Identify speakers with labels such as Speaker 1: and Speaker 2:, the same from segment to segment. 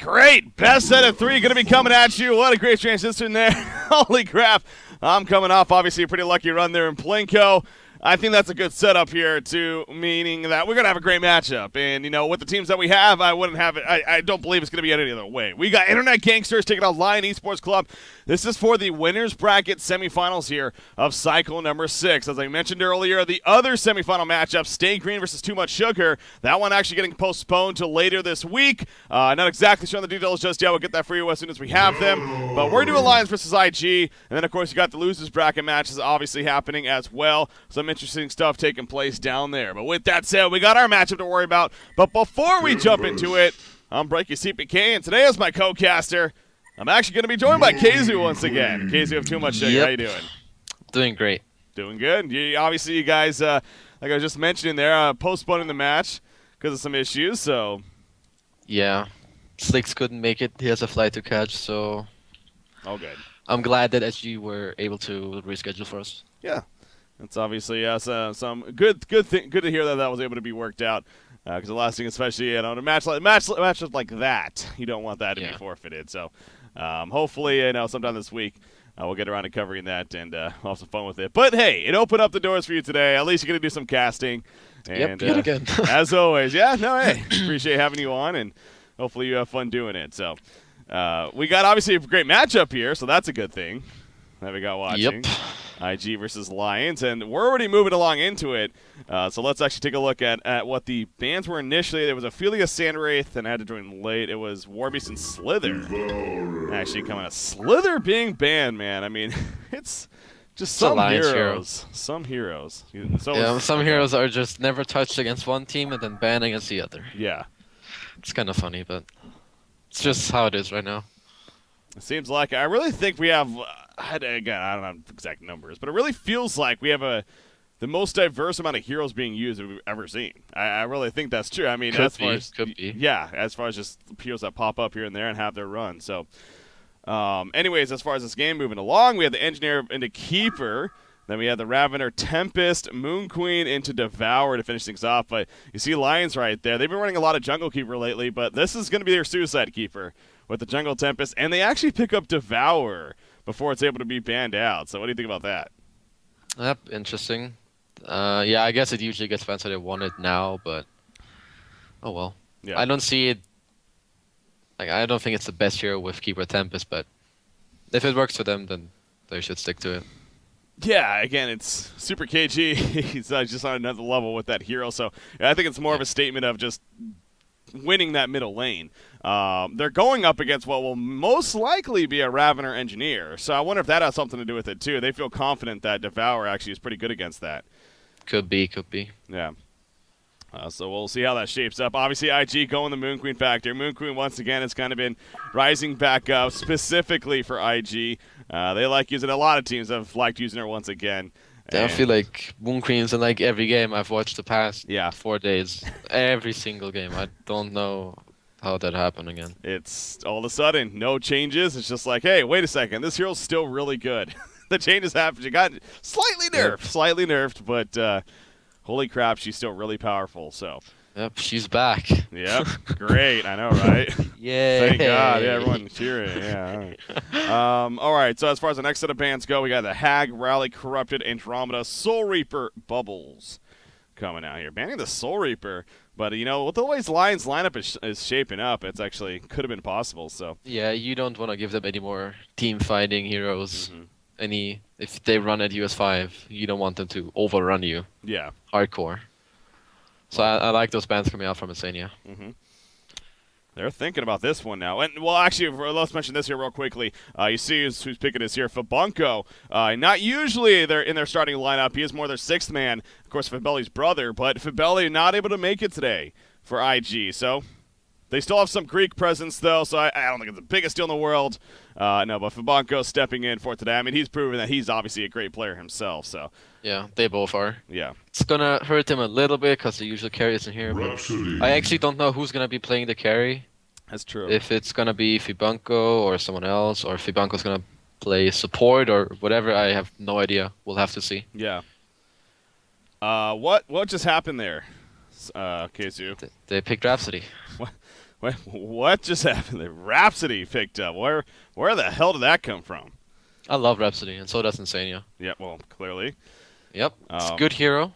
Speaker 1: Great. Best set of three going to be coming at you. What a great transition there. Holy crap. I'm coming off, obviously, a pretty lucky run there in Plinko. I think that's a good setup here, too, meaning that we're going to have a great matchup. And, with the teams that we have, I wouldn't have it. I don't believe it's going to be any other way. We got Internet Gangsters taking on Lion Esports Club. This is for the winners bracket semifinals here of cycle number 6. As I mentioned earlier, the other semifinal matchup, Stay Green versus Too Much Sugar, that one actually getting postponed to later this week. Not exactly sure on the details just yet. We'll get that for you as soon as we have them. But we're doing Lions versus IG. And then, of course, you got the losers bracket matches obviously happening as well. Some interesting stuff taking place down there. But with that said, we got our matchup to worry about. But before we jump into it, I'm Breaky CPK, and today as my co-caster, I'm actually going to be joined by Kazu once again. Kazu of Too Much Sugar, How you doing?
Speaker 2: Doing great.
Speaker 1: Doing good. Obviously, you guys, like I was just mentioning there, postponing the match because of some issues, so.
Speaker 2: Yeah. Slicks couldn't make it. He has a flight to catch, so.
Speaker 1: All good.
Speaker 2: I'm glad that SG were able to reschedule for us.
Speaker 1: Yeah. It's obviously some good to hear that was able to be worked out. Because the last thing, especially in a match like that, you don't want that to be forfeited. So hopefully, sometime this week, we'll get around to covering that and we'll have some fun with it. But hey, it opened up the doors for you today. At least you're gonna do some casting. And,
Speaker 2: yep, again.
Speaker 1: As always, hey, appreciate having you on, and hopefully you have fun doing it. So we got obviously a great matchup here, so that's a good thing that we got watching.
Speaker 2: Yep.
Speaker 1: IG versus Lions, and we're already moving along into it. So let's actually take a look at what the bans were initially. There was Ophelia Sandwraith, and I had to join late. It was Warbeast and Slither. Actually coming out. Slither being banned, man. I mean, it's just some heroes. Some heroes.
Speaker 2: Some heroes are just never touched against one team and then banned against the other.
Speaker 1: Yeah.
Speaker 2: It's kind of funny, but it's just how it is right now.
Speaker 1: It seems like I really think we have. Again, I don't have exact numbers, but it really feels like we have the most diverse amount of heroes being used that we've ever seen. I really think that's true. I mean,
Speaker 2: could be.
Speaker 1: Yeah, as far as just heroes that pop up here and there and have their run. So, anyways, as far as this game moving along, we have the Engineer into Keeper. Then we have the Ravener, Tempest, Moon Queen into Devour to finish things off. But you see Lions right there. They've been running a lot of Jungle Keeper lately, but this is going to be their Suicide Keeper with the Jungle Tempest. And they actually pick up Devour before it's able to be banned out. So what do you think about that?
Speaker 2: Yep, interesting. I guess it usually gets banned so they want it now, but oh well.
Speaker 1: Yeah.
Speaker 2: I don't see it. I don't think it's the best hero with Keeper Tempest, but if it works for them, then they should stick to it.
Speaker 1: Yeah, again, it's Super KG. He's just on another level with that hero. So I think it's more of a statement of just winning that middle lane. They're going up against what will most likely be a Ravener Engineer. So I wonder if that has something to do with it, too. They feel confident that Devour actually is pretty good against that.
Speaker 2: Could be.
Speaker 1: Yeah. So we'll see how that shapes up. Obviously, IG going the Moon Queen factor. Moon Queen, once again, has kind of been rising back up specifically for IG. They like using it. A lot of teams have liked using her once again.
Speaker 2: I feel like Moon Queen's in every game I've watched the past 4 days. Every single game. I don't know how that happened again.
Speaker 1: It's all of a sudden, no changes. It's just like, hey, wait a second. This hero's still really good. The changes happened. She got slightly nerfed, but holy crap, she's still really powerful. So.
Speaker 2: Yep, she's back.
Speaker 1: Yep, great. I know, right?
Speaker 2: Yeah.
Speaker 1: Thank God. Yeah, everyone cheering. Yeah. All right. So as far as the next set of bans go, we got the Hag, Rally, Corrupted, Andromeda, Soul Reaper, Bubbles coming out here. Banning the Soul Reaper, but with the way Lions lineup is shaping up, it's actually could have been possible. So.
Speaker 2: Yeah, you don't want to give them any more team fighting heroes. Mm-hmm. If they run at US5, you don't want them to overrun you.
Speaker 1: Yeah.
Speaker 2: Hardcore. So I like those bans coming out from Asania.
Speaker 1: Mm-hmm. They're thinking about this one now. And, well, actually, let's mention this here real quickly. You see who's picking this here. Fabunko, not usually they're in their starting lineup. He is more their sixth man, of course, Fabelli's brother. But Fabelli not able to make it today for IG. So they still have some Greek presence, though, so I don't think it's the biggest deal in the world. No, but Fabunko stepping in for today. I mean, he's proven that he's obviously a great player himself. So.
Speaker 2: Yeah, they both are.
Speaker 1: Yeah.
Speaker 2: It's going to hurt him a little bit because the usual carry isn't here. But I actually don't know who's going to be playing the carry.
Speaker 1: That's true.
Speaker 2: If it's going to be Fibunko or someone else, or if Fibunko's going to play support or whatever, I have no idea. We'll have to see.
Speaker 1: Yeah. What just happened there, Kazu?
Speaker 2: They picked Rhapsody.
Speaker 1: What just happened? The Rhapsody picked up. Where the hell did that come from?
Speaker 2: I love Rhapsody, and so does Insania.
Speaker 1: Yeah, well, clearly.
Speaker 2: Yep, it's a good hero.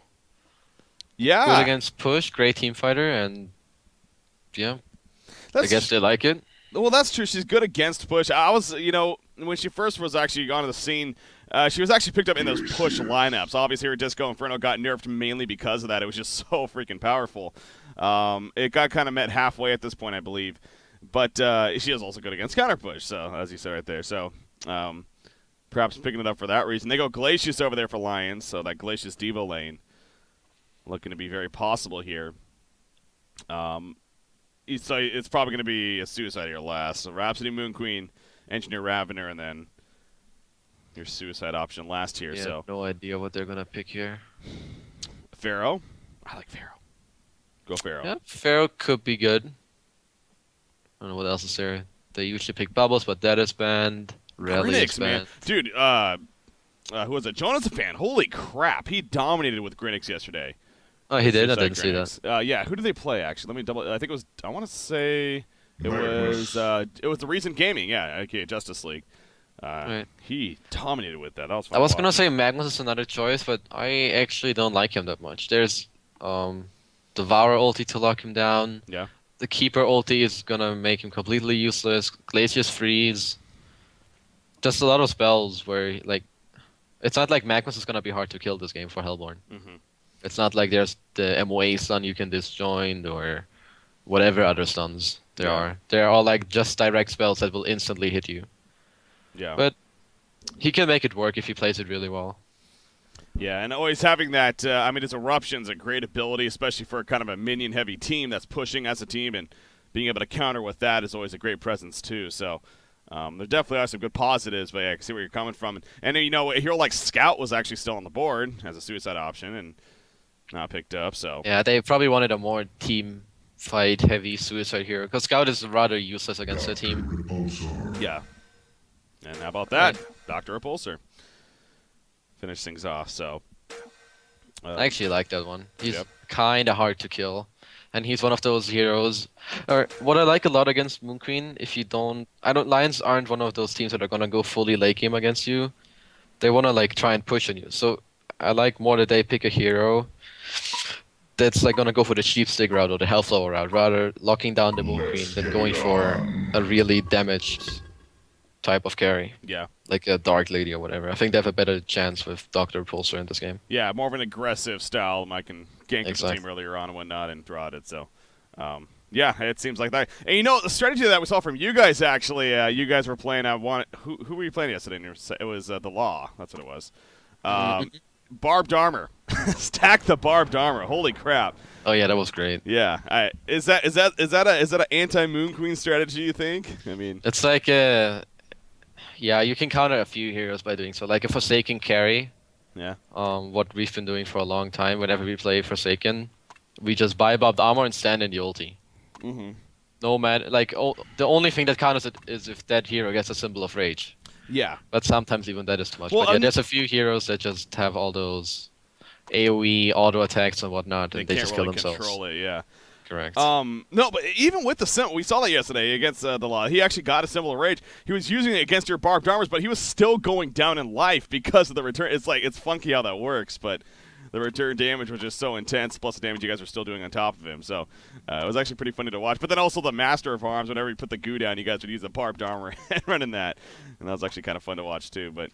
Speaker 1: Yeah.
Speaker 2: Good against push, great team fighter, and yeah, I guess they like it.
Speaker 1: Well, that's true. She's good against push. I was, when she first was actually onto the scene, she was actually picked up in those push lineups. Obviously, her Disco Inferno got nerfed mainly because of that. It was just so freaking powerful. It got kind of met halfway at this point, I believe. But she is also good against counter push, so as you said right there. So perhaps picking it up for that reason. They go Glacius over there for Lions, so that Glacius Devo lane looking to be very possible here. So it's probably going to be a Suicide here last. So Rhapsody, Moon Queen, Engineer Ravener, and then your Suicide option last here.
Speaker 2: Yeah,
Speaker 1: so
Speaker 2: no idea what they're going to pick here.
Speaker 1: Pharaoh? I like Pharaoh. Go Pharaoh.
Speaker 2: Yeah, Pharaoh could be good. I don't know what else is there. They usually pick Bubbles, but that is banned. Rally is banned.
Speaker 1: Man. Dude, who was it? Jonas fan. Holy crap. He dominated with Grinix yesterday.
Speaker 2: Oh, he did? I didn't see that.
Speaker 1: Yeah, who did they play, actually? Let me double. I think it was, I want to say it was the recent gaming. Yeah, okay, Justice League.
Speaker 2: Right.
Speaker 1: He dominated with that. That was fun.
Speaker 2: I was going to say Magnus is another choice, but I actually don't like him that much. There's Devourer ulti to lock him down.
Speaker 1: Yeah.
Speaker 2: The Keeper ulti is going to make him completely useless. Glacius Freeze. Just a lot of spells where, like, it's not like Magnus is going to be hard to kill this game for Hellborn.
Speaker 1: Mm-hmm. It's
Speaker 2: not like there's the MOA stun you can disjoint or whatever other stuns there are. They're all like just direct spells that will instantly hit you.
Speaker 1: Yeah.
Speaker 2: But he can make it work if he plays it really well.
Speaker 1: Yeah, and always having that, his Eruption's a great ability, especially for kind of a minion-heavy team that's pushing as a team, and being able to counter with that is always a great presence, too. So there definitely are some good positives, but yeah, I can see where you're coming from. And a hero like Scout was actually still on the board as a Suicide option, and not picked up, so.
Speaker 2: Yeah, they probably wanted a more team fight-heavy Suicide hero, because Scout is rather useless against the team.
Speaker 1: Yeah. And how about that? Dr. Repulsor. Finish things off, so.
Speaker 2: I actually like that one. He's kind of hard to kill. And he's one of those heroes. Or what I like a lot against Moon Queen, Lions aren't one of those teams that are going to go fully late game against you. They want to like try and push on you. So I like more that they pick a hero that's like gonna go for the cheap stick route or the health lower route, rather locking down the Moon Queen than going for a really damaged type of carry.
Speaker 1: Yeah.
Speaker 2: Like a Dark Lady or whatever. I think they have a better chance with Dr. Repulsor in this game.
Speaker 1: Yeah, more of an aggressive style. I can gank the team earlier on and whatnot and draw it. So, yeah, it seems like that. And the strategy that we saw from you guys, actually, you guys were playing, who were you playing yesterday? It was The Law. That's what it was. Barbed armor. Stack the barbed armor. Holy crap.
Speaker 2: Oh yeah, that was great.
Speaker 1: Yeah. Is that an anti-Moon Queen strategy, you think? I mean,
Speaker 2: it's like yeah, you can counter a few heroes by doing so. Like a Forsaken carry.
Speaker 1: Yeah.
Speaker 2: What we've been doing for a long time. Whenever we play Forsaken, we just buy barbed armor and stand in the ulti.
Speaker 1: Mm-hmm.
Speaker 2: No matter, the only thing that counts it is if that hero gets a symbol of rage.
Speaker 1: Yeah.
Speaker 2: But sometimes even that is too much.
Speaker 1: Well,
Speaker 2: but yeah, there's a few heroes that just have all those AoE auto attacks and whatnot, and they just kill themselves.
Speaker 1: Control it, yeah.
Speaker 2: Correct.
Speaker 1: No, but even with the symbol, we saw that yesterday against The Law. He actually got a symbol of rage. He was using it against your barbed armors, but he was still going down in life because of the return. It's funky how that works, but the return damage was just so intense, plus the damage you guys were still doing on top of him. So it was actually pretty funny to watch. But then also the Master of Arms, whenever you put the goo down, you guys would use the barbed armor and run in that. And that was actually kind of fun to watch too. But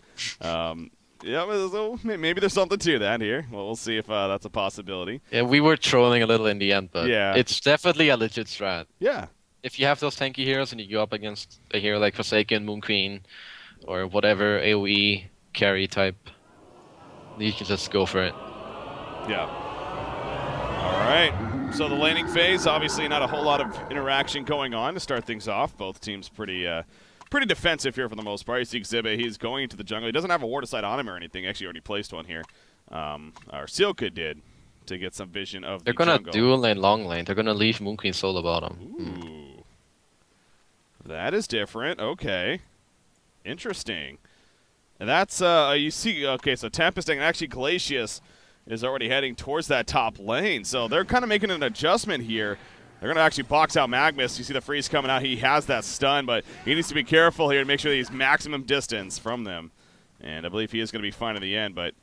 Speaker 1: yeah, so maybe there's something to that here. Well, we'll see if that's a possibility.
Speaker 2: Yeah, we were trolling a little in the end, but it's definitely a legit strat.
Speaker 1: Yeah.
Speaker 2: If you have those tanky heroes and you go up against a hero like Forsaken, Moon Queen, or whatever AoE carry type, you can just go for it.
Speaker 1: Yeah. All right. So the laning phase, obviously not a whole lot of interaction going on to start things off. Both teams pretty defensive here for the most part. You see Exhibit, he's going into the jungle. He doesn't have a ward aside on him or anything. Actually already placed one here. Our Sealka did to get some vision of the jungle.
Speaker 2: They're going to dual lane, long lane. They're going to leave Moon Queen solo bottom.
Speaker 1: Ooh. That is different. Okay. Interesting. And that's, you see, okay, so Tempest and actually Glacius is already heading towards that top lane. So they're kind of making an adjustment here. They're going to actually box out Magnus. You see the freeze coming out. He has that stun, but he needs to be careful here to make sure that he's maximum distance from them. And I believe he is going to be fine in the end, but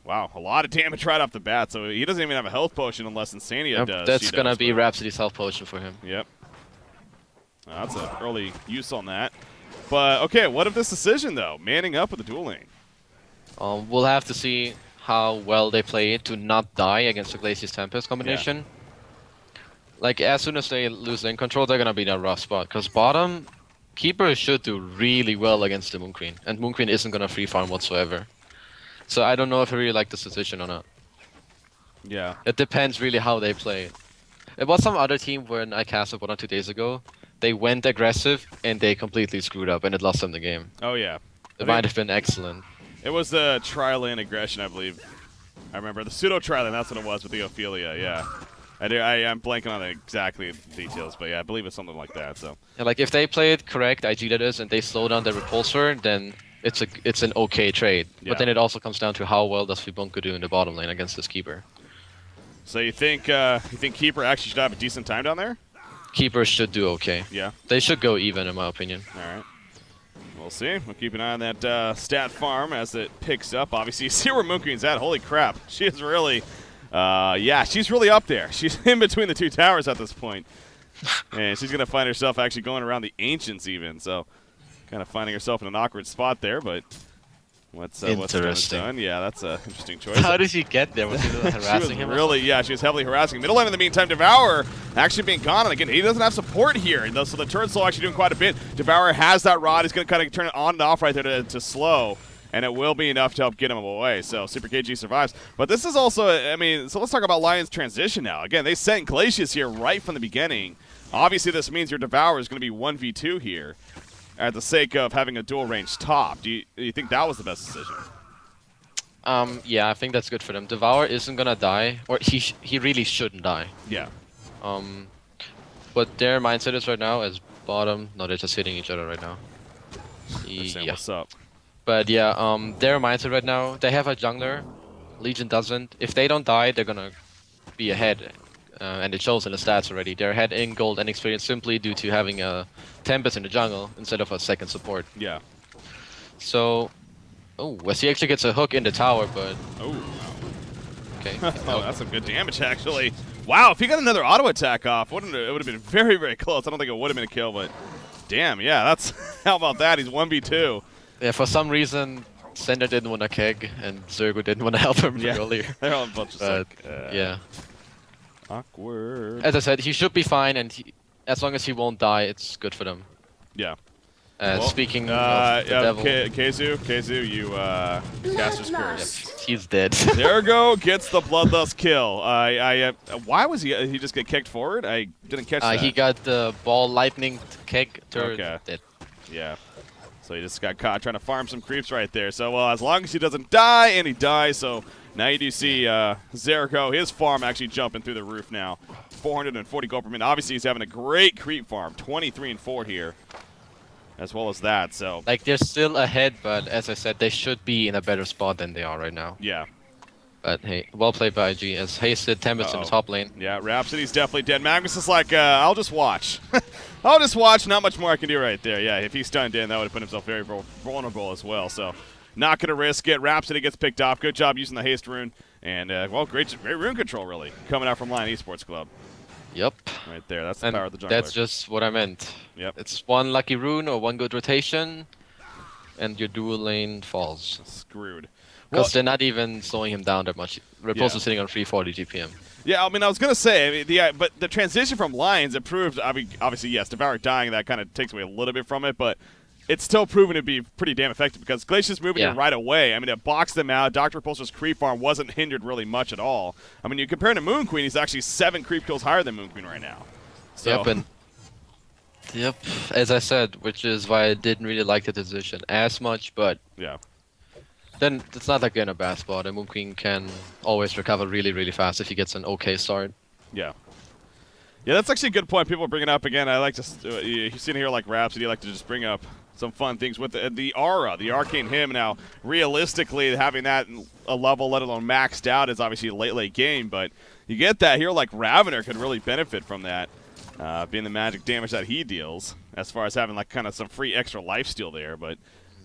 Speaker 1: wow, a lot of damage right off the bat. So he doesn't even have a health potion unless Insania does.
Speaker 2: That's going to be Rhapsody's health potion for him.
Speaker 1: Yep. That's an early use on that. But, okay, what of this decision, though? Manning up with the dual lane.
Speaker 2: We'll have to see how well they play to not die against the Glacius Tempest combination.
Speaker 1: Yeah.
Speaker 2: Like, as soon as they lose lane control, they're going to be in a rough spot. Because bottom, Keeper should do really well against the Moon Queen. And Moon Queen isn't going to free farm whatsoever. So I don't know if I really like this decision or not.
Speaker 1: Yeah.
Speaker 2: It depends really how they play. It was some other team when I casted 1 or 2 days ago. They went aggressive and they completely screwed up and it lost them the game.
Speaker 1: Oh, yeah.
Speaker 2: It might have been excellent.
Speaker 1: It was the tri-lane aggression, I believe. I remember the pseudo tri-lane, that's what it was with the Ophelia, yeah. I'm blanking on exactly the details, but yeah, I believe it's something like that. So,
Speaker 2: yeah, like if they play it correct, IG that is, and they slow down the repulsor, then it's an okay trade.
Speaker 1: Yeah.
Speaker 2: But then it also comes down to how well does Fibunku do in the bottom lane against this Keeper.
Speaker 1: So you think Keeper actually should have a decent time down there?
Speaker 2: Keepers should do okay.
Speaker 1: Yeah.
Speaker 2: They should go even, in my opinion.
Speaker 1: All right. We'll see. We'll keep an eye on that stat farm as it picks up. Obviously, you see where Moon Queen's at. Holy crap. She is really, yeah, she's really up there. She's in between the 2 towers at this point. And she's going to find herself actually going around the Ancients even. So kind of finding herself in an awkward spot there, but what's done is done. Yeah, that's an interesting choice.
Speaker 2: How did she get there? Was she harassing him?
Speaker 1: Really, yeah, she was heavily harassing. Middle lane in the meantime, Devour actually being gone. And again, he doesn't have support here. And so the turn slow actually doing quite a bit. Devour has that rod. He's going to kind of turn it on and off right there to slow. And it will be enough to help get him away. So Super KG survives. But this is also, I mean, so let's talk about Lion's transition now. Again, they sent Glacius here right from the beginning. Obviously, this means your Devour is going to be 1v2 here at the sake of having a dual range top. Do you think that was the best decision?
Speaker 2: Yeah, I think that's good for them. Devour isn't gonna die, or he really shouldn't die.
Speaker 1: Yeah.
Speaker 2: But their mindset is right now as bottom. No, they're just hitting each other right now.
Speaker 1: Yeah. What's up?
Speaker 2: But yeah, their mindset right now, they have a jungler. Legion doesn't. If they don't die, they're gonna be ahead. And it shows in the stats already. They're ahead in gold and experience simply due to having a Tempest in the jungle instead of a second support.
Speaker 1: Yeah.
Speaker 2: So, oh, Wesley actually gets a hook in the tower, but...
Speaker 1: Oh.
Speaker 2: Okay.
Speaker 1: Oh, that's some good damage, actually. Wow, if he got another auto attack off, it would have been very, very close. I don't think it would have been a kill, but damn, yeah, that's... How about that? He's 1v2.
Speaker 2: Yeah, for some reason, Sender didn't want a keg, and Zergo didn't want to help him earlier.
Speaker 1: They're all a bunch of
Speaker 2: yeah.
Speaker 1: Awkward.
Speaker 2: As I said, he should be fine, and as long as he won't die, it's good for them.
Speaker 1: Yeah.
Speaker 2: Well, speaking of the devil...
Speaker 1: Keizu, you Caster's Curse.
Speaker 2: Yep, he's dead.
Speaker 1: Zergo gets the Bloodlust kill. Why was he just get kicked forward? I didn't catch that.
Speaker 2: He got the ball lightning keg turret dead.
Speaker 1: Yeah. So he just got caught trying to farm some creeps right there. So, well, as long as he doesn't die, and he dies, so now you do see Zergo, his farm actually jumping through the roof now. 440 gold per minute. Obviously, he's having a great creep farm. 23 and 4 here, as well as that. So,
Speaker 2: like, they're still ahead, but as I said, they should be in a better spot than they are right now.
Speaker 1: Yeah.
Speaker 2: But hey, well played by IG as Hasted Tempest in the top lane.
Speaker 1: Yeah, Rhapsody's definitely dead. Magnus is like, I'll just watch. I'll just watch. Not much more I can do right there. Yeah, if he's stunned in, that would have put himself very vulnerable as well. So, not going to risk it. Rhapsody gets picked off. Good job using the haste rune. And, well, great rune control, really, coming out from Lion Esports Club.
Speaker 2: Yep.
Speaker 1: Right there. That's the power of the jungler.
Speaker 2: That's just what I meant.
Speaker 1: Yep.
Speaker 2: It's one lucky rune or one good rotation, and your dual lane falls.
Speaker 1: Screwed.
Speaker 2: Because they're not even slowing him down that much. Repulsor's sitting on 340 GPM.
Speaker 1: Yeah, I mean, I was going to say, but the transition from Lions, it proved, I mean, obviously, yes, Devour dying, that kind of takes away a little bit from it, but it's still proven to be pretty damn effective because Glacius moving in right away. I mean, it boxed them out. Dr. Repulsor's creep farm wasn't hindered really much at all. I mean, you compare him to Moon Queen, he's actually 7 creep kills higher than Moon Queen right now. So.
Speaker 2: Yep, as I said, which is why I didn't really like the decision as much, but
Speaker 1: yeah.
Speaker 2: Then it's not like they're in a bad spot, and Moon Queen can always recover really, really fast if he gets an okay start.
Speaker 1: Yeah. Yeah, that's actually a good point people are bringing up again. I like to, you see here like Rhapsody, I like to just bring up some fun things with the aura, the arcane hymn. Now, realistically, having that a level, let alone maxed out, is obviously a late game, but you get that hero like Ravener could really benefit from that, being the magic damage that he deals, as far as having like kind of some free extra lifesteal there. But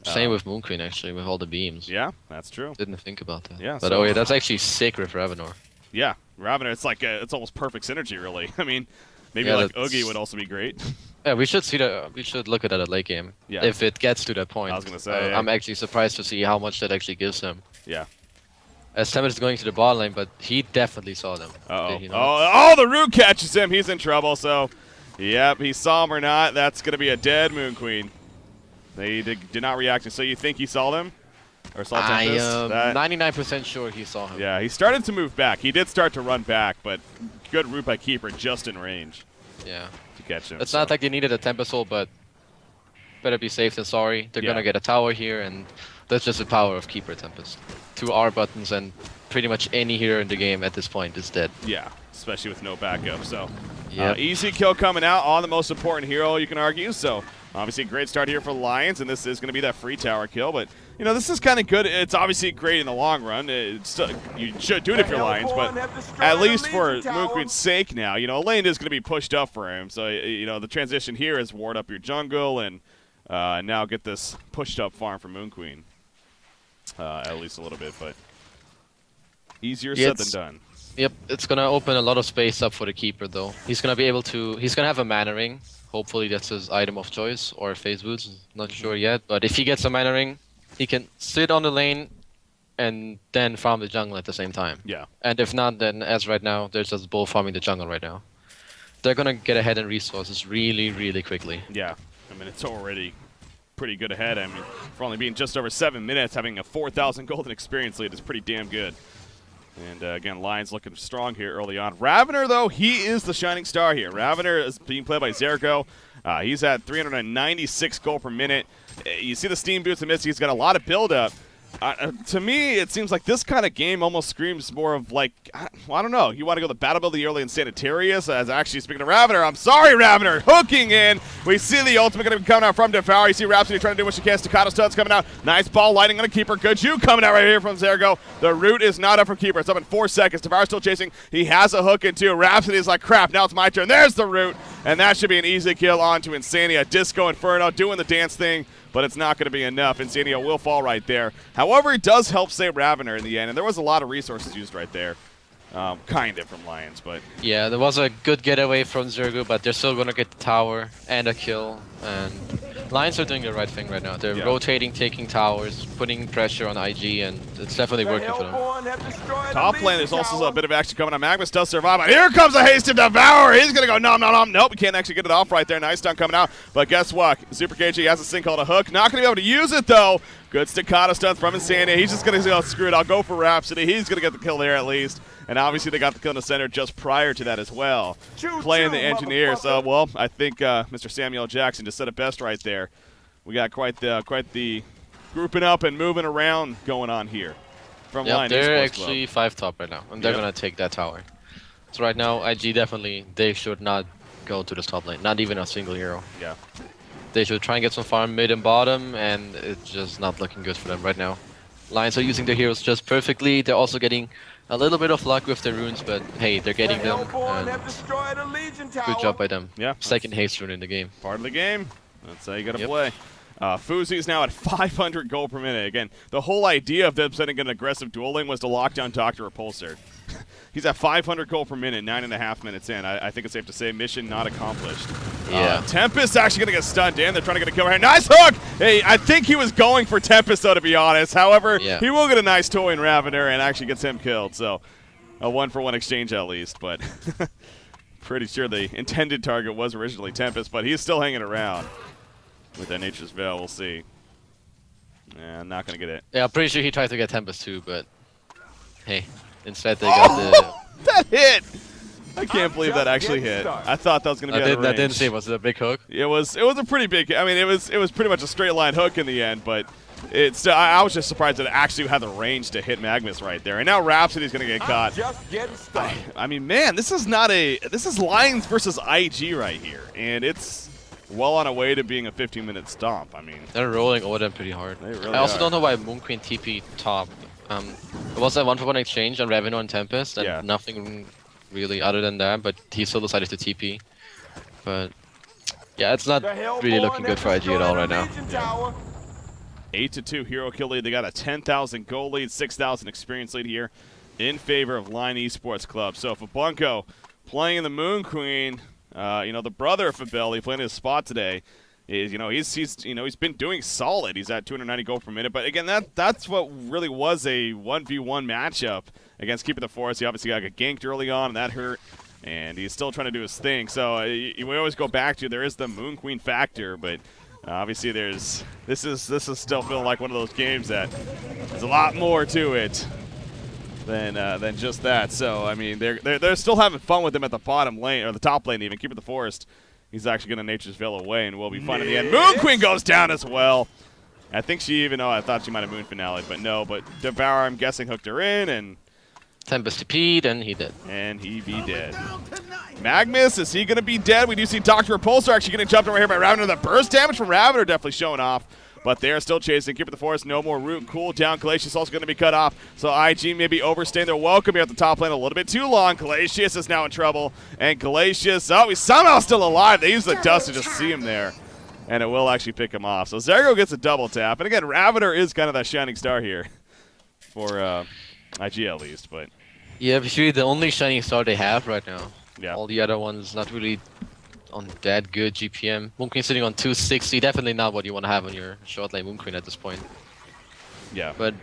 Speaker 2: same with Moon Queen actually, with all the beams.
Speaker 1: Yeah, that's true.
Speaker 2: Didn't think about that.
Speaker 1: Yeah,
Speaker 2: but
Speaker 1: so,
Speaker 2: oh yeah, that's actually sick with Ravenor.
Speaker 1: Yeah, Ravener, it's like it's almost perfect synergy, really. I mean, maybe
Speaker 2: Yeah,
Speaker 1: like Oogie would also be great.
Speaker 2: Yeah, we should see that. We should look at that at late game.
Speaker 1: Yeah.
Speaker 2: If it gets to that point.
Speaker 1: I was gonna say. Yeah.
Speaker 2: I'm actually surprised to see how much that actually gives him.
Speaker 1: Yeah.
Speaker 2: As Tempest is going to the bot lane, but he definitely saw them.
Speaker 1: Uh-oh.
Speaker 2: Did he not?
Speaker 1: Oh, the root catches him. He's in trouble, so yep, he saw him or not. That's going to be a dead Moon Queen. They did not react. So you think he saw them? Or saw Tempest?
Speaker 2: I am 99% sure he saw him.
Speaker 1: Yeah, he started to move back. He did start to run back, but good root by Keeper just in range
Speaker 2: Yeah.
Speaker 1: to catch him.
Speaker 2: It's not like they needed a Tempest ult, but better be safe than sorry. They're going to get a tower here, and that's just the power of Keeper Tempest. 2 R buttons, and pretty much any hero in the game at this point is dead.
Speaker 1: Yeah, especially with no backup. So
Speaker 2: Yep.
Speaker 1: easy kill coming out on the most important hero, you can argue. So obviously a great start here for Lions, and this is going to be that free tower kill. But, you know, this is kind of good. It's obviously great in the long run. It's you should do it if you're Lions, but at least for Moon Queen's sake now, you know, lane is going to be pushed up for him. So, you know, the transition here is ward up your jungle and now get this pushed up farm for Moon Queen. At least a little bit, but easier said than done.
Speaker 2: Yep, it's gonna open a lot of space up for the Keeper though. He's gonna be able to. He's gonna have a mana ring. Hopefully that's his item of choice, or phase boots. Not sure yet. But if he gets a mana ring, he can sit on the lane and then farm the jungle at the same time.
Speaker 1: Yeah.
Speaker 2: And if not, then as right now, they're just both farming the jungle right now. They're gonna get ahead in resources really, really quickly.
Speaker 1: Yeah. I mean, it's already pretty good ahead. I mean, for only being just over 7 minutes, having a 4,000 golden experience lead is pretty damn good. And again, Lions looking strong here early on. Ravener, though, he is the shining star here. Ravener is being played by Zergo. He's at 396 gold per minute. You see the steam boots and Misty. He's got a lot of build-up. To me, it seems like this kind of game almost screams more of like, well, I don't know. You want to go the battle build early in Sanitarius? As actually, speaking of Ravener, I'm sorry, Ravener, hooking in. We see the ultimate going to be coming out from Devour. You see Rhapsody trying to do what she can. Staccato Studs coming out. Nice ball lighting on a Keeper. Good Jew coming out right here from Zergo. The root is not up for Keeper. It's up in 4 seconds. Devour still chasing. He has a hook in 2. Rhapsody is like, crap, now it's my turn. There's the root. And that should be an easy kill onto Insania. Disco Inferno doing the dance thing, but it's not going to be enough. Insania will fall right there. However, it does help save Ravener in the end, and there was a lot of resources used right there. Kind of from Lions, but...
Speaker 2: Yeah, there was a good getaway from Zergo, but they're still going to get the tower and a kill. And Lions are doing the right thing right now. They're rotating, taking towers, putting pressure on IG, and it's definitely working for them.
Speaker 1: Top lane, there's also a bit of action coming on. Magnus does survive, but here comes a haste of Devour. He's going to go nom nom nom. Nope, he can't actually get it off right there. Nice stun coming out, but guess what? Super KG has a thing called a hook. Not going to be able to use it, though. Good staccato stuns from Insania. He's just going to go, screw it, I'll go for Rhapsody. He's going to get the kill there at least. And obviously they got the kill in the center just prior to that as well. Playing the engineer. So, well, I think Mr. Samuel Jackson just said it best right there. We got quite the grouping up and moving around going on here. From Lion
Speaker 2: they're
Speaker 1: Esports
Speaker 2: actually
Speaker 1: Club.
Speaker 2: 5 top right now, and they're going to take that tower. So right now, IG definitely, they should not go to this top lane. Not even a single hero.
Speaker 1: Yeah.
Speaker 2: They should try and get some farm mid and bottom, and it's just not looking good for them right now. Lions are using their heroes just perfectly. They're also getting a little bit of luck with their runes, but hey, they're getting them. Good job by them.
Speaker 1: Yeah.
Speaker 2: Second haste rune in the game.
Speaker 1: Part of the game. That's how you got to play. Fuzi's now at 500 gold per minute. Again, the whole idea of them setting an aggressive duel lane was to lock down Dr. Repulsor. He's at 500 gold per minute, 9.5 minutes in. I think it's safe to say mission not accomplished.
Speaker 2: Yeah.
Speaker 1: Tempest actually going to get stunned. Damn, they're trying to get a kill right here. Nice hook! Hey, I think he was going for Tempest, though, to be honest. However, he will get a nice toy in Ravener and actually gets him killed. So, a 1-for-1 exchange at least. But pretty sure the intended target was originally Tempest, but he's still hanging around. With that Nature's Veil, we'll see. Yeah, not going to get it.
Speaker 2: Yeah, I'm pretty sure he tried to get Tempest too, but hey, instead they got the...
Speaker 1: That hit! I can't believe that actually hit. I thought that was going to be out of range.
Speaker 2: I didn't see. Was it a big hook?
Speaker 1: It was a pretty big. I mean, it was pretty much a straight line hook in the end, but it's. I was just surprised that it actually had the range to hit Magnus right there. And now Rhapsody's going to get caught.
Speaker 3: Just getting started.
Speaker 1: I mean, man, this is Lions versus IG right here, and it's well on a way to being a 15-minute stomp. I mean,
Speaker 2: they're rolling over them pretty hard.
Speaker 1: They really
Speaker 2: I also
Speaker 1: are.
Speaker 2: don't know why Moon Queen TP top. It was a 1-for-1 exchange on Ravenor and Tempest, and nothing really, other than that, but he still decided to TP. But yeah, it's not really looking good for IG at all right now.
Speaker 1: Yeah. 8-2 hero kill lead. They got a 10,000 gold lead, 6,000 experience lead here in favor of Line Esports Club. So Fabunko playing in the Moon Queen, the brother of Fabelli playing his spot today. Is he's been doing solid. He's at 290 gold per minute. But again, that's what really was a 1v1 matchup against Keeper the Forest. He obviously got ganked early on, and that hurt. And he's still trying to do his thing. So we always go back to there is the Moon Queen factor, but obviously this is still feeling like one of those games that there's a lot more to it than just that. So I mean they're still having fun with him at the bottom lane or the top lane even. Keeper the Forest. He's actually going to Nature's Veil away, and we'll be fine in the end. Moon Queen goes down as well. I think she even, I thought she might have Moon Finale, but no. But Devour, I'm guessing, hooked her in, and
Speaker 2: Tempest TP'd, and he did.
Speaker 1: And he be dead. Magnus, is he going to be dead? We do see Dr. Repulsor actually getting jumped over here by Ravender. The burst damage from Ravender definitely showing off. But they're still chasing. Keeper the Forest, no more root. Cool down. Glacius also going to be cut off. So IG may be overstaying their welcome here at the top lane a little bit too long. Glacius is now in trouble. And Glacius, he's somehow still alive. They use the dust to just see him there. And it will actually pick him off. So Zergo gets a double tap. And again, Ravender is kind of that shining star here for IG at least. But
Speaker 2: yeah, it's really the only shining star they have right now.
Speaker 1: Yeah.
Speaker 2: All the other ones not really on that good GPM. Moon Queen sitting on 260, definitely not what you want to have on your short lane Moon Queen at this point.
Speaker 1: Yeah.
Speaker 2: But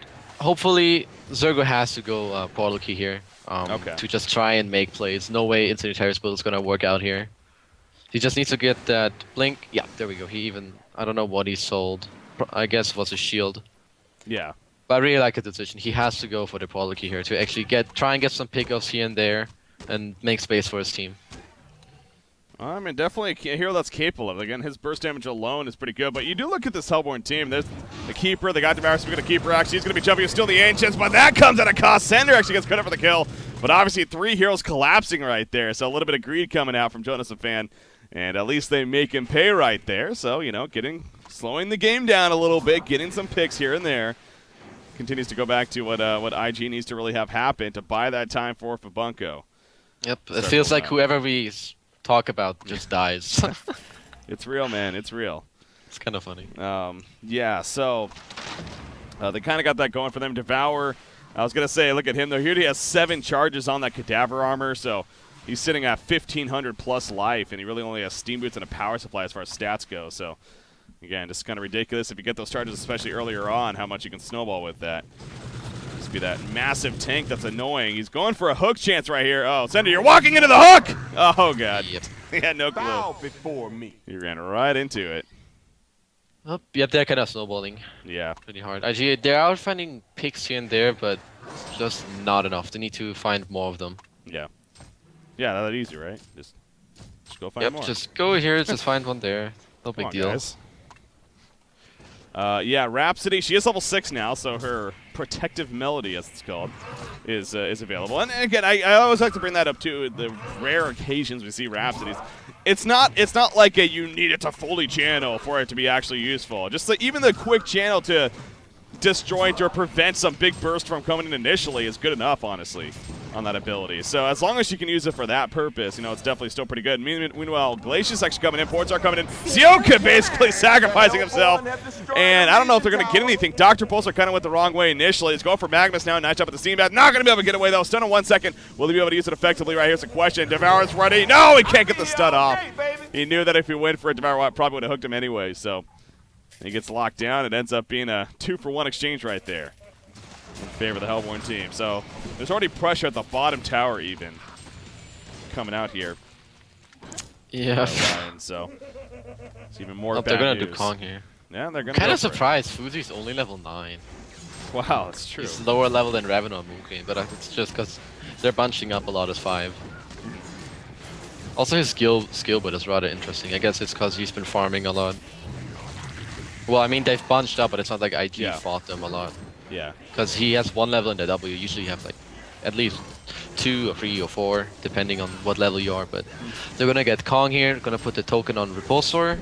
Speaker 2: hopefully Zergo has to go Portal Key here to just try and make plays. No way Incendiary's build is going to work out here. He just needs to get that blink. Yeah, there we go. I don't know what he sold. I guess it was a shield.
Speaker 1: Yeah.
Speaker 2: But I really like the decision. He has to go for the Portal Key here to actually try and get some pickoffs here and there and make space for his team.
Speaker 1: I mean, definitely a hero that's capable of it. Again, his burst damage alone is pretty good. But you do look at this Hellborn team. There's the Keeper. They got Damaris. We got a Keeper. Actually, he's going to be jumping. Steal the Ancients, but that comes at a cost. Sender actually gets cut up for the kill. But obviously, 3 heroes collapsing right there. So a little bit of greed coming out from Jonas and Fan. And at least they make him pay right there. So, slowing the game down a little bit, getting some picks here and there. Continues to go back to what IG needs to really have happen to buy that time for Fabunko.
Speaker 2: Yep, it feels like whoever we talk about just dies.
Speaker 1: It's real, man. It's real.
Speaker 2: It's kind of funny.
Speaker 1: Yeah, so they kind of got that going for them. Devour, I was going to say, look at him, though. Here he has 7 charges on that Cadaver armor, so he's sitting at 1,500 plus life, and he really only has Steam Boots and a power supply as far as stats go. So, again, just kind of ridiculous if you get those charges, especially earlier on, how much you can snowball with that. Just be that massive tank that's annoying. He's going for a hook chance right here. Oh, Sender, you're walking into the hook! Oh, God.
Speaker 2: Yep.
Speaker 1: He had no clue.
Speaker 3: Bow before me.
Speaker 1: He ran right into it.
Speaker 2: Oh, yep, they're kind of snowballing.
Speaker 1: Yeah.
Speaker 2: Pretty hard. IG, they're out finding picks here and there, but just not enough. They need to find more of them.
Speaker 1: Yeah. Yeah, that easy, right? Just go find more.
Speaker 2: Yep, just go here, just find one there. No big deal.
Speaker 1: Guys. Yeah, Rhapsody, she is level 6 now, so her Protective Melody, as it's called, is available. And again, I always like to bring that up too. The rare occasions we see Rhapsodies, it's not like you need it to fully channel for it to be actually useful. Just even the quick channel to disjoint or prevent some big burst from coming in initially is good enough, honestly, on that ability. So as long as you can use it for that purpose, it's definitely still pretty good. Meanwhile, Glacius actually coming in, Ports are coming in. Sioka basically sacrificing himself, and I don't know if they're going to get anything. Dr. Pulsar kind of went the wrong way initially. He's going for Magnus now, nice job at the steam bath. Not going to be able to get away, though. Stun in 1 second. Will he be able to use it effectively? Right here's the question. Devour's ready. No, he can't get the stun off. He knew that if he went for it, Devour probably would have hooked him anyway, so he gets locked down. It ends up being a 2-for-1 exchange right there in favor of the Hellborn team. So there's already pressure at the bottom tower even coming out here.
Speaker 2: Yeah.
Speaker 1: So it's even more bad
Speaker 2: they're going to
Speaker 1: news.
Speaker 2: do Kong here.
Speaker 1: Yeah, they're going to
Speaker 2: Kind of surprised. Fuzi's only level 9.
Speaker 1: Wow, that's true.
Speaker 2: He's lower level than Ravenor and Moon Queen, but it's just because they're bunching up a lot as 5. Also, his skill build is rather interesting. I guess it's because he's been farming a lot. Well, I mean, they've bunched up, but it's not like IG fought them a lot.
Speaker 1: Yeah.
Speaker 2: Because he has 1 level in the W. Usually you have like at least 2 or 3 or 4, depending on what level you are. But they're going to get Kong here, going to put the token on Repulsor.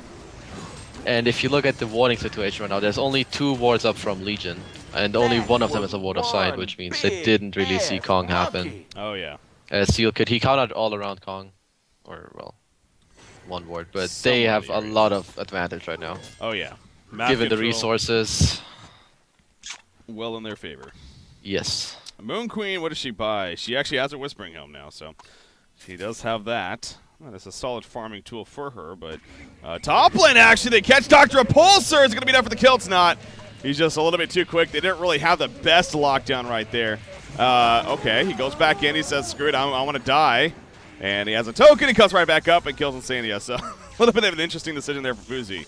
Speaker 2: And if you look at the warding situation right now, there's only 2 wards up from Legion. And only one of them is a ward of sight, which means they didn't really see Kong happen.
Speaker 1: Oh, yeah.
Speaker 2: Seal Kid. He countered all around Kong. Or, well, one ward. But they have a lot of advantage right now.
Speaker 1: Oh, yeah.
Speaker 2: Map given the resources.
Speaker 1: Well in their favor.
Speaker 2: Yes.
Speaker 1: Moon Queen, what does she buy? She actually has a Whispering Helm now, so she does have that. That is a solid farming tool for her, but top lane, actually, they catch Dr. Repulsor. It's going to be done for the kill. It's not. He's just a little bit too quick. They didn't really have the best lockdown right there. Okay, he goes back in. He says, screw it, I want to die. And he has a token. He comes right back up and kills Insania. So a little bit of an interesting decision there for Fuzi.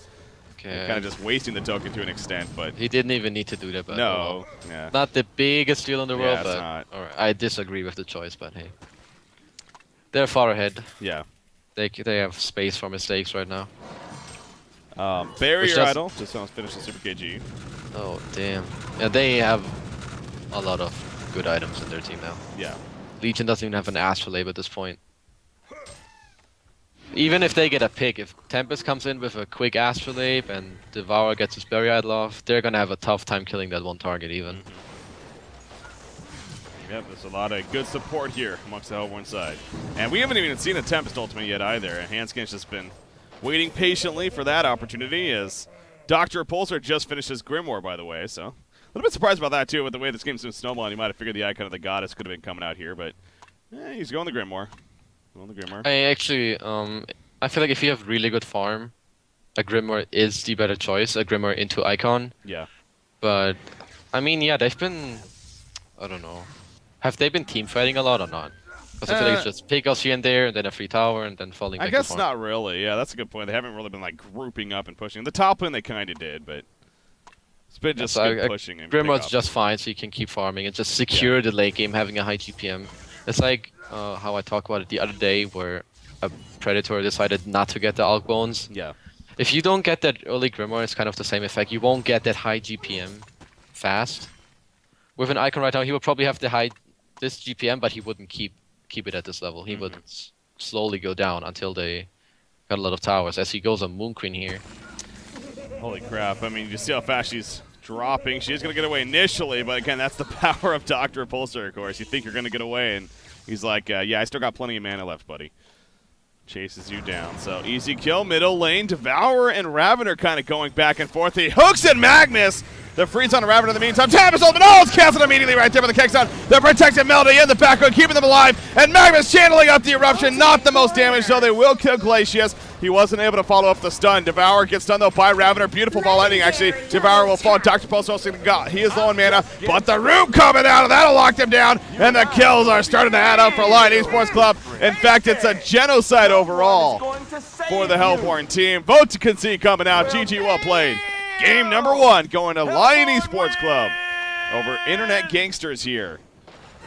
Speaker 1: Okay. Kind of just wasting the token to an extent, but
Speaker 2: he didn't even need to do that. But
Speaker 1: no, yeah.
Speaker 2: Not the biggest deal in the world, but
Speaker 1: not.
Speaker 2: Right. I disagree with the choice. But hey, they're far ahead.
Speaker 1: Yeah,
Speaker 2: they have space for mistakes right now.
Speaker 1: Barrier Idol just almost finished the Super KG.
Speaker 2: Oh damn! Yeah, they have a lot of good items in their team now.
Speaker 1: Yeah,
Speaker 2: Legion doesn't even have an Astrolabe at this point. Even if they get a pick, if Tempest comes in with a quick Astrolabe and Devour gets his Barrier Idol off, they're gonna have a tough time killing that one target even.
Speaker 1: Yep, there's a lot of good support here amongst the Hellborn side. And we haven't even seen a Tempest ultimate yet either. Hanskin's just been waiting patiently for that opportunity as Dr. Repulsor just finished his Grimoire, by the way, so a little bit surprised about that too with the way this game's been snowballing. You might have figured the Icon of the Goddess could have been coming out here, but he's going the Grimoire.
Speaker 2: I feel like if you have really good farm, a Grimoire is the better choice. A Grimoire into Icon.
Speaker 1: Yeah.
Speaker 2: But I mean, yeah, they've been. I don't know. Have they been team fighting a lot or not? Because I feel like it's just pickups here and there, and then a free tower, and then falling back.
Speaker 1: I guess not really. Yeah, that's a good point. They haven't really been like grouping up and pushing. The top lane they kind of did, but it's been just good pushing.
Speaker 2: Grimrode's just fine, so you can keep farming and just secure the late game, having a high GPM. It's like how I talked about it the other day, where a Predator decided not to get the Alk Bones.
Speaker 1: Yeah.
Speaker 2: If you don't get that early Grimoire, it's kind of the same effect. You won't get that high GPM fast. With an Icon right now, he would probably have this GPM, but he wouldn't keep it at this level. He would slowly go down until they got a lot of towers. As he goes on Moon Queen here.
Speaker 1: Holy crap. I mean, you see how fast she's dropping. She is going to get away initially, but again, that's the power of Dr. Repulsor, of course. You think you're going to get away, and he's like, yeah, I still got plenty of mana left, buddy. Chases you down. So easy kill, middle lane. Devourer and Ravener kind of going back and forth. He hooks in Magnus. The freeze on Ravener in the meantime. Tempest ultimate. Oh, it's canceled immediately right there with the Kexon. The protected Melody in the background, keeping them alive. And Magnus channeling up the eruption. Not the most damage, though. They will kill Glacius. He wasn't able to follow up the stun. Devourer gets stunned, though, by Ravener. Beautiful ball ending, actually. Devourer will fall. Dr. Pulse also got. He is low on mana, but the root coming out. That'll lock them down. And the kills are starting to add up for Lion Esports Club. In fact, it's a genocide overall for the Hellborn team. Vote to concede coming out. GG, well played. Game number 1 going to Lion Esports Club over Internet Gangsters here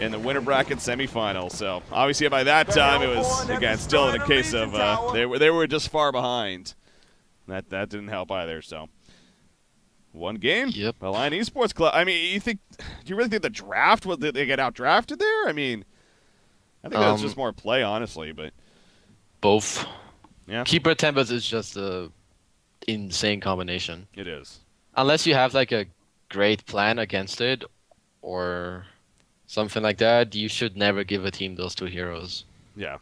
Speaker 1: in the winter bracket semifinals. So obviously by that time it was, again, still in a case of they were just far behind. That didn't help either. So one game.
Speaker 2: Yep.
Speaker 1: The Lion Esports Club. I mean, do you really think the draft did they get out drafted there? I mean, I think that was just more play, honestly. But
Speaker 2: both.
Speaker 1: Yeah.
Speaker 2: Keeper Tempest is just a insane combination.
Speaker 1: It is.
Speaker 2: Unless you have like a great plan against it or something like that, you should never give a team those two heroes.
Speaker 1: Yeah.